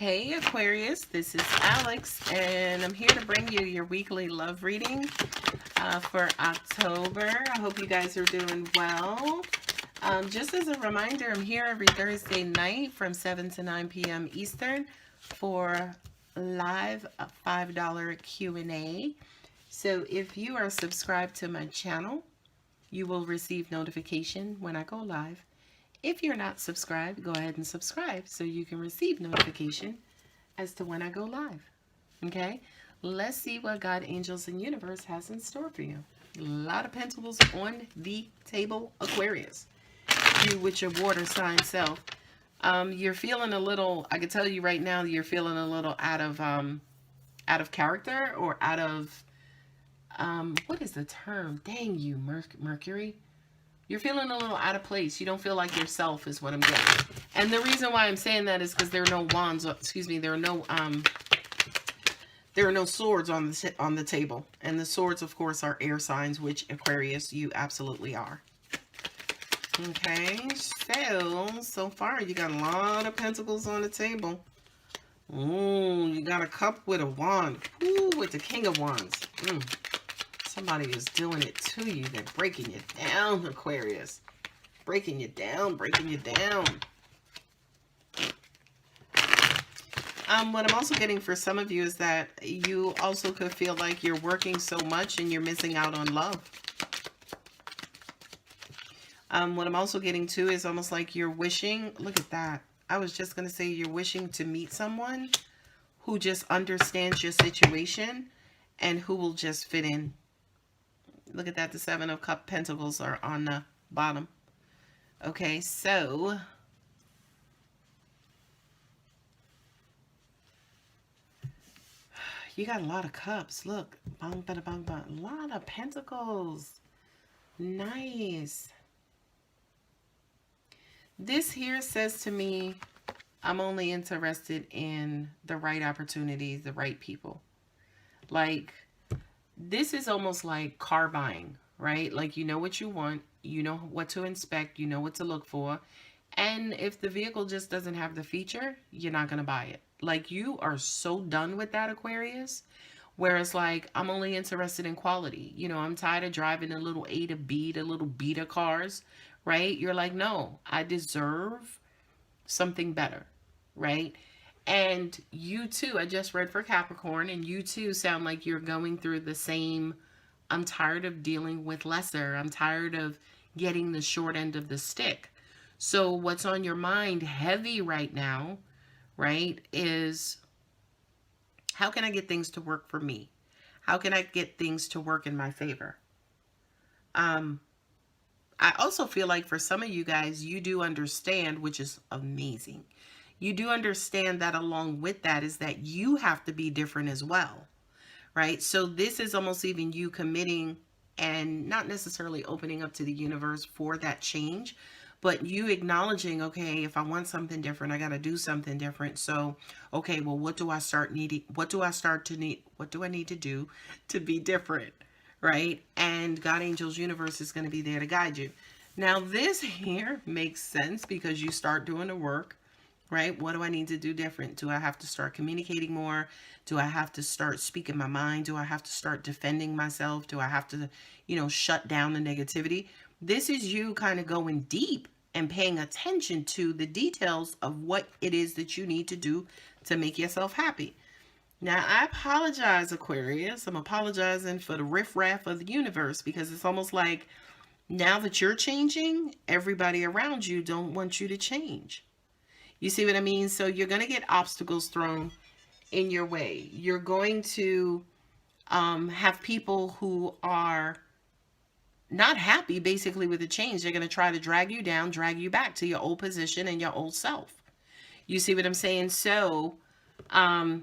Hey Aquarius, this is Alex, and I'm here to bring you your weekly love reading for October. I hope you guys are doing well. Just as a reminder, I'm here every Thursday night from 7 to 9 p.m. Eastern for live $5 Q&A. So if you are subscribed to my channel, you will receive notification when I go live. If you're not subscribed, go ahead and subscribe so you can receive notification as to when I go live. Okay? Let's see what God, angels, and universe has in store for you. A lot of pentacles on the table, Aquarius. You with your water sign self. You're feeling a little, I can tell you right now, you're feeling a little out of character or out of, what is the term? Dang you, Mercury. You're feeling a little out of place. You don't feel like yourself is what I'm getting. And the reason why I'm saying that is because there are no wands, excuse me, there are no swords on the table. And the swords, of course, are air signs, which Aquarius, you absolutely are. Okay, so far you got a lot of pentacles on the table. Ooh, you got a cup with a wand. Ooh, with the king of wands. Somebody is doing it to you. They're breaking you down, Aquarius. Breaking you down, breaking you down. What I'm also getting for some of you is that you also could feel like you're working so much and you're missing out on love. What I'm also getting too is almost like you're wishing, look at that. I was just going to say you're wishing to meet someone who just understands your situation and who will just fit in. Look at that. The Seven of Pentacles are on the bottom. Okay, so you got a lot of cups. Look. Bang, bang, bang, bang. A lot of pentacles. Nice. This here says to me, I'm only interested in the right opportunities, the right people. Like, this is almost like car buying, right? Like, you know what you want, you know what to inspect, you know what to look for. And if the vehicle just doesn't have the feature, you're not going to buy it. Like, you are so done with that, Aquarius. Whereas, like, I'm only interested in quality. You know, I'm tired of driving the little A to B, the little beta cars, right? You're like, no, I deserve something better, right? And you too, I just read for Capricorn, and you too sound like you're going through the same, I'm tired of dealing with lesser. I'm tired of getting the short end of the stick. So what's on your mind heavy right now, right, is how can I get things to work for me? How can I get things to work in my favor? I also feel like for some of you guys, you do understand, which is amazing. You do understand that along with that is that you have to be different as well, right? So this is almost even you committing and not necessarily opening up to the universe for that change, but you acknowledging, okay, if I want something different, I got to do something different. So, okay, well, what do I start needing? What do I start to need? What do I need to do to be different, right? And God, angels, universe is going to be there to guide you. Now, this here makes sense because you start doing the work. Right? What do I need to do different? Do I have to start communicating more? Do I have to start speaking my mind? Do I have to start defending myself? Do I have to, you know, shut down the negativity? This is you kind of going deep and paying attention to the details of what it is that you need to do to make yourself happy. Now, I apologize, Aquarius. I'm apologizing for the riffraff of the universe because it's almost like now that you're changing, everybody around you don't want you to change. You see what I mean? So you're going to get obstacles thrown in your way. You're going to have people who are not happy basically with the change. They're going to try to drag you down, drag you back to your old position and your old self. You see what I'm saying? So the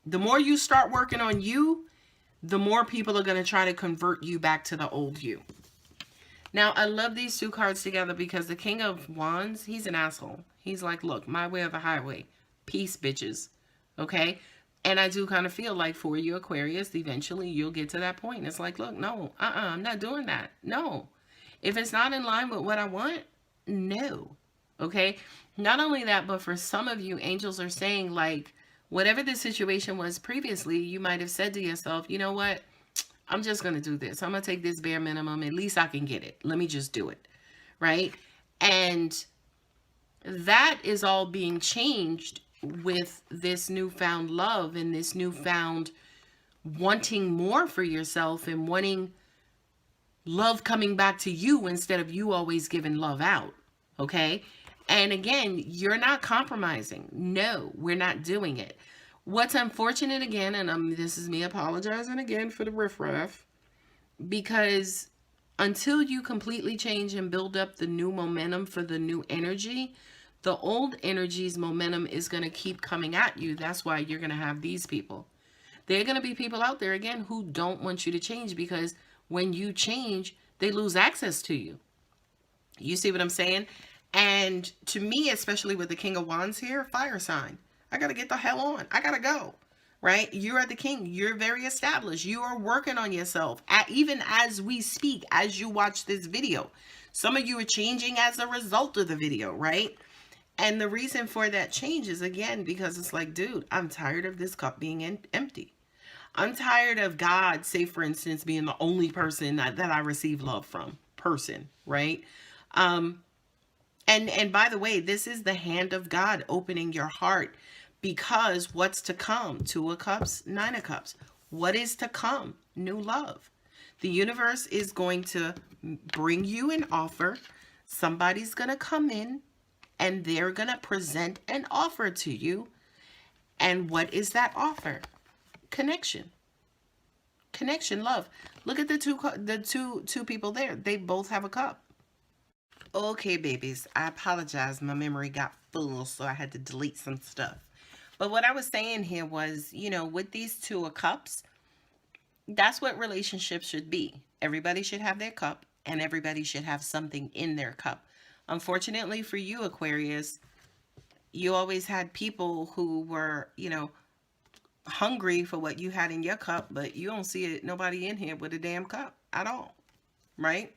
more you start working on you, the more people are going to try to convert you back to the old you. Now, I love these two cards together because the King of Wands, he's an asshole. He's like, look, my way or the highway. Peace, bitches. Okay? And I do kind of feel like for you, Aquarius, eventually you'll get to that point. It's like, look, no, I'm not doing that. No. If it's not in line with what I want, no. Okay? Not only that, but for some of you, angels are saying, like, whatever the situation was previously, you might have said to yourself, you know what? I'm just going to do this. I'm going to take this bare minimum. At least I can get it. Let me just do it. Right? And that is all being changed with this newfound love and this newfound wanting more for yourself and wanting love coming back to you instead of you always giving love out. Okay? And again, you're not compromising. No, we're not doing it. What's unfortunate again, and this is me apologizing again for the riffraff, because until you completely change and build up the new momentum for the new energy, the old energy's momentum is going to keep coming at you. That's why you're going to have these people. There are going to be people out there, again, who don't want you to change, because when you change, they lose access to you. You see what I'm saying? And to me, especially with the King of Wands here, fire sign. I got to get the hell on. I got to go. Right? You are the king. You're very established. You are working on yourself. Even as we speak, as you watch this video. Some of you are changing as a result of the video, right? And the reason for that change is, again, because it's like, dude, I'm tired of this cup being empty. I'm tired of God, say for instance, being the only person that I receive love from. Right? And by the way, this is the hand of God opening your heart, because what's to come? 2 of Cups, 9 of Cups. What is to come? New love. The universe is going to bring you an offer. Somebody's going to come in and they're going to present an offer to you. And what is that offer? Connection. Connection, love. Look at the two people there. They both have a cup. Okay, babies, I apologize. My memory got full, so I had to delete some stuff. But what I was saying here was, with these 2 of Cups, that's what relationships should be. Everybody should have their cup, and everybody should have something in their cup. Unfortunately for you, Aquarius, you always had people who were, hungry for what you had in your cup, but you don't see it, nobody in here with a damn cup at all, right?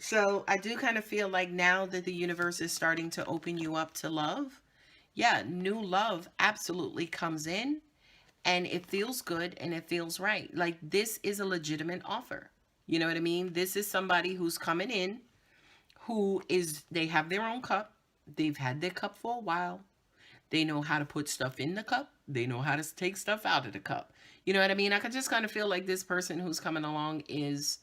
So I do kind of feel like now that the universe is starting to open you up to love, yeah, new love absolutely comes in, and it feels good and it feels right. Like, this is a legitimate offer. You know what I mean? This is somebody who's coming in, they have their own cup. They've had their cup for a while. They know how to put stuff in the cup. They know how to take stuff out of the cup. You know what I mean? I could just kind of feel like this person who's coming along is,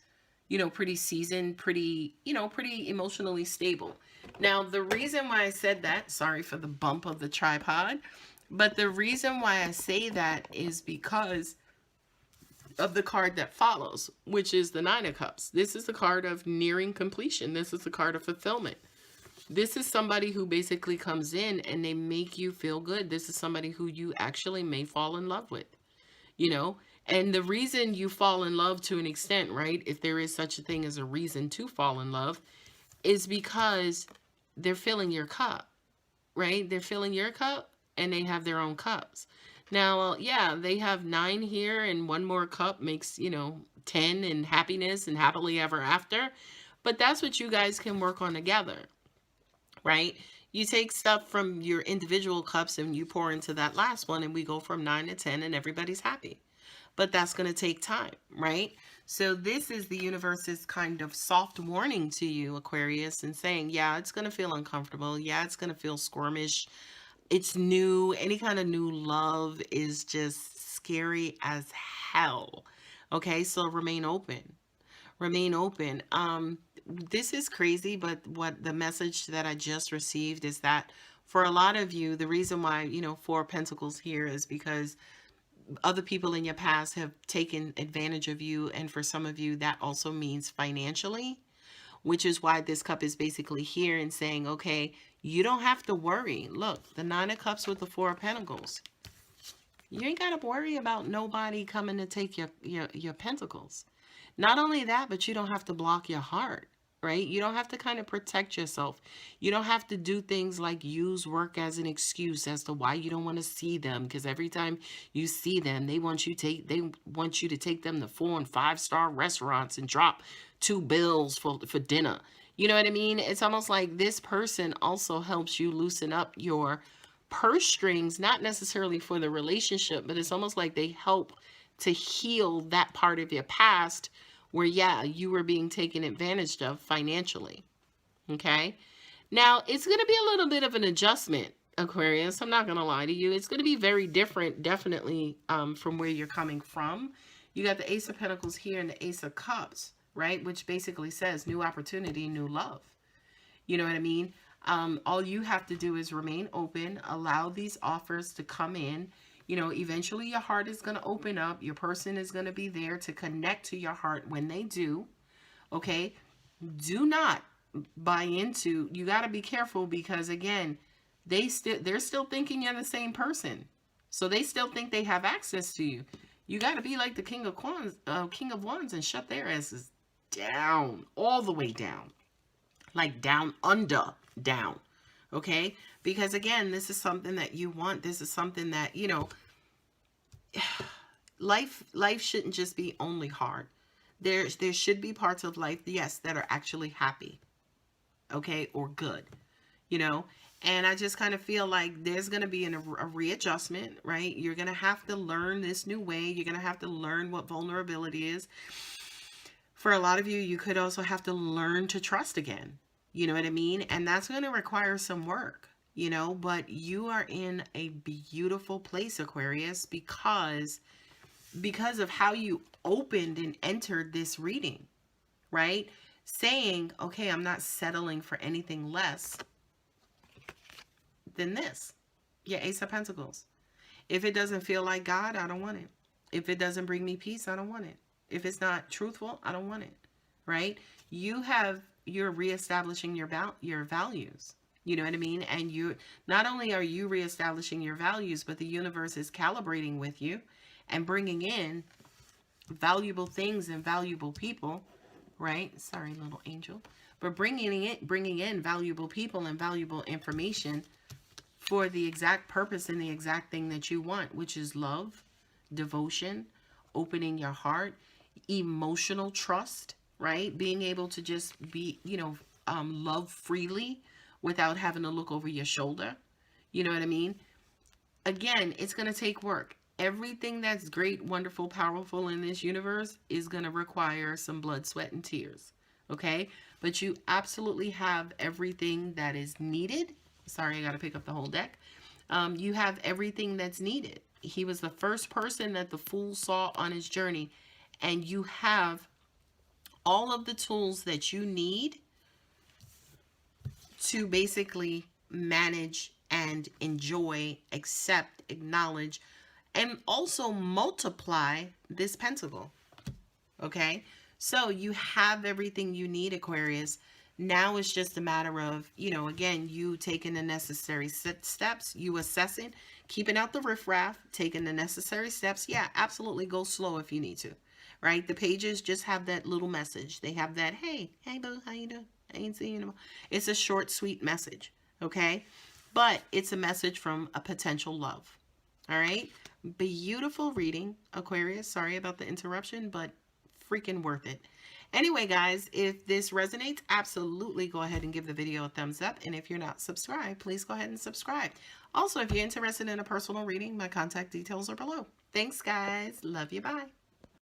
pretty seasoned, pretty emotionally stable. Now, the reason why I said that, sorry for the bump of the tripod, but the reason why I say that is because of the card that follows, which is the 9 of Cups. This is the card of nearing completion. This is the card of fulfillment. This is somebody who basically comes in and they make you feel good. This is somebody who you actually may fall in love with, And the reason you fall in love, to an extent, right, if there is such a thing as a reason to fall in love, is because they're filling your cup, right? They're filling your cup and they have their own cups. Now, yeah, they have 9 here, and one more cup makes, 10, and happiness and happily ever after. But that's what you guys can work on together, right? You take stuff from your individual cups and you pour into that last one, and we go from 9 to 10 and everybody's happy. But that's going to take time, right? So this is the universe's kind of soft warning to you, Aquarius, and saying, yeah, it's going to feel uncomfortable. Yeah, it's going to feel squirmish. It's new. Any kind of new love is just scary as hell. Okay, so remain open. Remain open. This is crazy, but what the message that I just received is that for a lot of you, the reason why, 4 of Pentacles here is because other people in your past have taken advantage of you. And for some of you, that also means financially, which is why this cup is basically here and saying, okay, you don't have to worry. Look, the 9 of Cups with the 4 of Pentacles. You ain't got to worry about nobody coming to take your pentacles. Not only that, but you don't have to block your heart, right? You don't have to kind of protect yourself. You don't have to do things like use work as an excuse as to why you don't want to see them. Because every time you see them, they want you to take them to 4- and 5-star restaurants and drop 2 bills for dinner. You know what I mean? It's almost like this person also helps you loosen up your purse strings, not necessarily for the relationship, but it's almost like they help to heal that part of your past where, yeah, you were being taken advantage of financially. Okay. Now, it's going to be a little bit of an adjustment, Aquarius. I'm not going to lie to you. It's going to be very different, definitely, from where you're coming from. You got the Ace of Pentacles here and the Ace of Cups, right? Which basically says new opportunity, new love. You know what I mean? All you have to do is remain open, allow these offers to come in. You know, eventually your heart is going to open up. Your person is going to be there to connect to your heart when they do. Okay? Do not buy into, you got to be careful because again, they're still thinking you're the same person. So they still think they have access to you. You got to be like the King of Wands and shut their asses down, all the way down. Like down, under, down. Okay? Because again, this is something that you want. This is something that, you know, life shouldn't just be only hard. There should be parts of life, yes, that are actually happy. Okay? Or good. You know? And I just kind of feel like there's going to be a readjustment, right? You're going to have to learn this new way. You're going to have to learn what vulnerability is. For a lot of you, you could also have to learn to trust again. You know what I mean? And that's going to require some work, you know, but you are in a beautiful place, Aquarius, because of how you opened and entered this reading, right? Saying, okay, I'm not settling for anything less than this. Yeah, Ace of Pentacles. If it doesn't feel like God, I don't want it. If it doesn't bring me peace, I don't want it. If it's not truthful, I don't want it, right? You're reestablishing your values. You know what I mean? And you, not only are you reestablishing your values, but the universe is calibrating with you and bringing in valuable things and valuable people, right? Sorry, little angel. But bringing in valuable people and valuable information for the exact purpose and the exact thing that you want, which is love, devotion, opening your heart, emotional trust, right? Being able to just be, you know, love freely without having to look over your shoulder. You know what I mean? Again, it's going to take work. Everything that's great, wonderful, powerful in this universe is going to require some blood, sweat, and tears. Okay? But you absolutely have everything that is needed. Sorry, I got to pick up the whole deck. You have everything that's needed. He was the first person that the Fool saw on his journey. And you have all of the tools that you need to basically manage and enjoy, accept, acknowledge, and also multiply this pentacle. Okay? So you have everything you need, Aquarius. Now it's just a matter of, you know, again, you taking the necessary steps, you assessing, keeping out the riffraff, taking the necessary steps. Yeah, absolutely go slow if you need to. Right? The pages just have that little message. They have that, hey boo, how you doing? I ain't seen you no more. It's a short, sweet message. Okay? But it's a message from a potential love. All right? Beautiful reading, Aquarius. Sorry about the interruption, but freaking worth it. Anyway, guys, if this resonates, absolutely go ahead and give the video a thumbs up. And if you're not subscribed, please go ahead and subscribe. Also, if you're interested in a personal reading, my contact details are below. Thanks, guys. Love you. Bye.